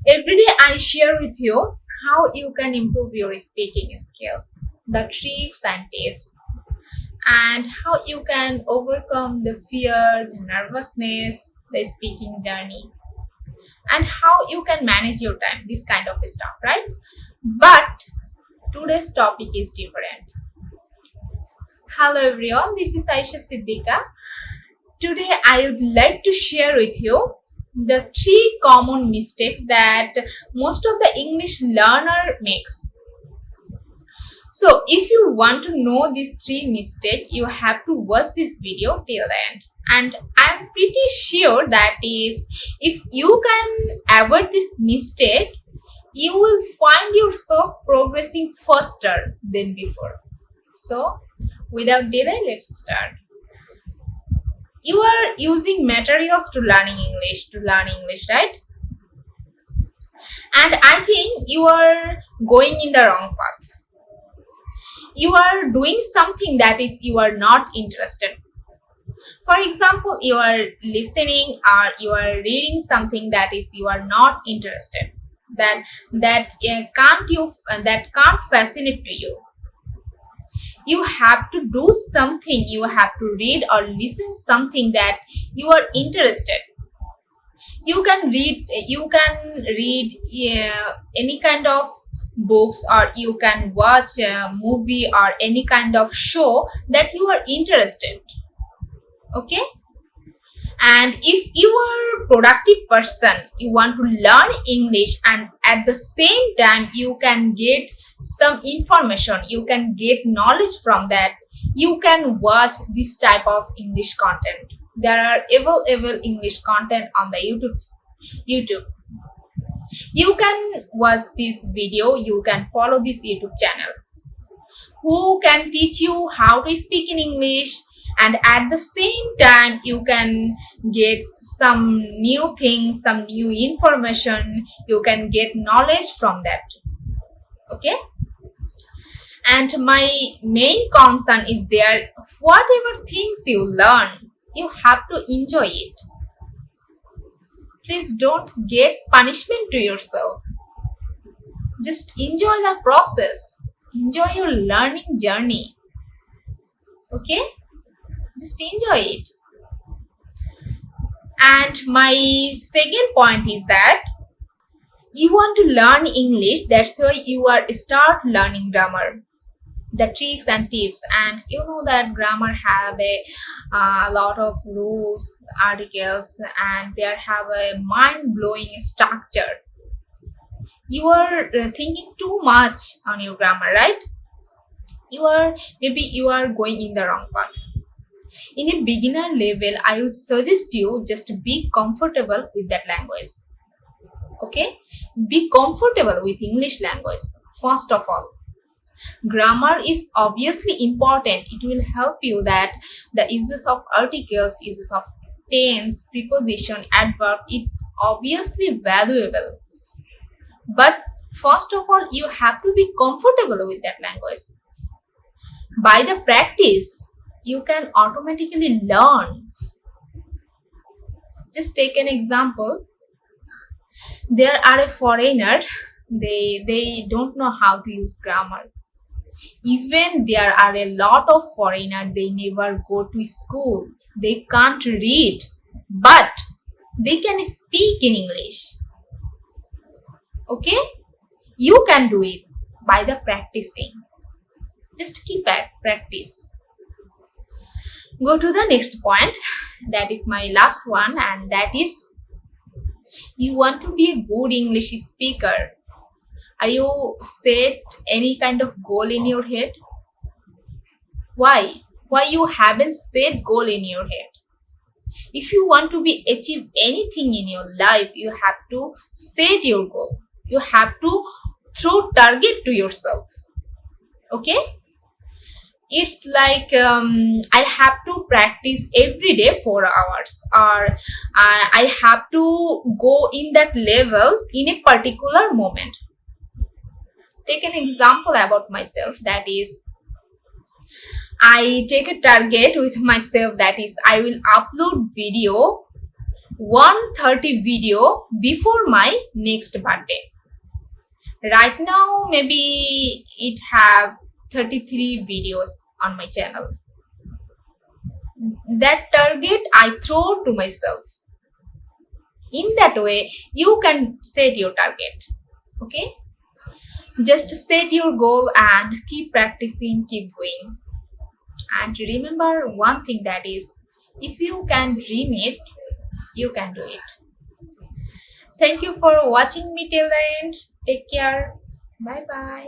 Every day I share with you how you can improve your speaking skills, the tricks and tips, and how you can overcome the fear, the nervousness, the speaking journey, and how you can manage your time, this kind of stuff, right? But today's topic is different. Hello everyone, this is Ayesha Siddika. Today I would like to share with you the three common mistakes that most of the English learner makes. So if you want to know these three mistakes, you have to watch this video till the end. And I'm pretty sure that is, if you can avoid this mistake, you will find yourself progressing faster than before. So without delay, let's start. You are using materials to learn English, right? And I think you are going in the wrong path. You are doing something that is you are not interested. For example, you are listening or you are reading something that is you are not interested. That can't fascinate to you. You have to do something. You have to read or listen something that you are interested. You can read any kind of books, or you can watch a movie or any kind of show that you are interested. Okay, and if you are a productive person, you want to learn English, and at the same time you can get some information, you can get knowledge from that, you can watch this type of English content. There are available English content on the youtube. You can watch this video, you can follow this YouTube channel who can teach you how to speak in English, and at the same time you can get some new things, some new information, you can get knowledge from that. Okay, and my main concern is there, whatever things you learn, you have to enjoy it. Please don't get punishment to yourself. Just enjoy the process, enjoy your learning journey. Okay, just enjoy it. And my second point is that you want to learn English, that's why you are start learning grammar, the tricks and tips. And you know that grammar have a lot of rules, articles, and they have a mind-blowing structure. You are thinking too much on your grammar, right? You are going in the wrong path. In a beginner level, I would suggest you just be comfortable with that language. Okay, be comfortable with English language. First of all, grammar is obviously important. It will help you that the uses of articles, uses of tense, preposition, adverb, it obviously valuable. But first of all, you have to be comfortable with that language. By the practice, you can automatically learn. Just take an example. There are a foreigner, they don't know how to use grammar. Even there are a lot of foreigners, they never go to school, they can't read, but they can speak in English. Okay, you can do it by the practicing. Just keep at practice. Go to the next point, that is my last one, and that is, you want to be a good English speaker. Are you set any kind of goal in your head? Why you haven't set goal in your head? If you want to be achieve anything in your life, you have to set your goal, you have to throw target to yourself. Okay, it's like I have to practice every day 4 hours, or I have to go in that level in a particular moment. Take an example about myself, that is, I take a target with myself, that is, I will upload video 130 video before my next birthday. Right now, maybe it have 33 videos on my channel. That target I throw to myself. In that way, you can set your target. Okay? Just set your goal and keep practicing, keep going. And remember one thing, that is, if you can dream it, you can do it. Thank you for watching me till the end. Take care. Bye bye.